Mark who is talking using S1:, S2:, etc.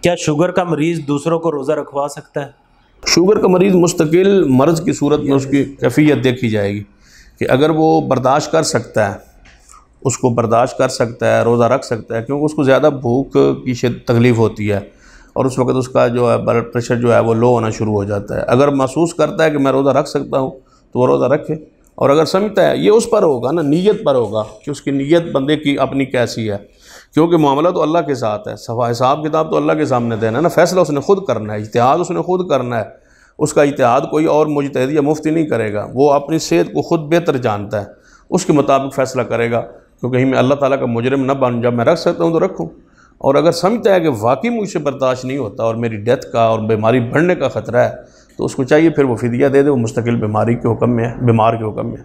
S1: کیا شوگر کا مریض دوسروں کو روزہ رکھوا سکتا ہے؟
S2: شوگر کا مریض مستقل مرض کی صورت میں اس کی کیفیت دیکھی جائے گی کہ اگر وہ برداشت کر سکتا ہے، اس کو برداشت کر سکتا ہے، روزہ رکھ سکتا ہے، کیونکہ اس کو زیادہ بھوک کی تکلیف ہوتی ہے اور اس وقت اس کا جو ہے بلڈ پریشر جو ہے وہ لو ہونا شروع ہو جاتا ہے۔ اگر محسوس کرتا ہے کہ میں روزہ رکھ سکتا ہوں تو وہ روزہ رکھے، اور اگر سمجھتا ہے، یہ اس پر ہوگا نا، نیت پر ہوگا کہ اس کی نیت بندے کی اپنی کیسی ہے، کیونکہ معاملہ تو اللہ کے ساتھ ہے، حساب کتاب تو اللہ کے سامنے دینا ہے نا، فیصلہ اس نے خود کرنا ہے، اجتہاد اس نے خود کرنا ہے، اس کا اجتہاد کوئی اور مجتہد یا مفتی نہیں کرے گا، وہ اپنی صحت کو خود بہتر جانتا ہے، اس کے مطابق فیصلہ کرے گا، کیونکہ کہیں میں اللہ تعالیٰ کا مجرم نہ بن، جب میں رکھ سکتا ہوں تو رکھوں، اور اگر سمجھتا ہے کہ واقعی مجھ سے برداشت نہیں ہوتا اور میری ڈیتھ کا اور بیماری بڑھنے کا خطرہ ہے تو اس کو چاہیے پھر وہ فدیہ دے دے، وہ مستقل بیماری کے حکم میں ہے، بیمار کے حکم میں ہے۔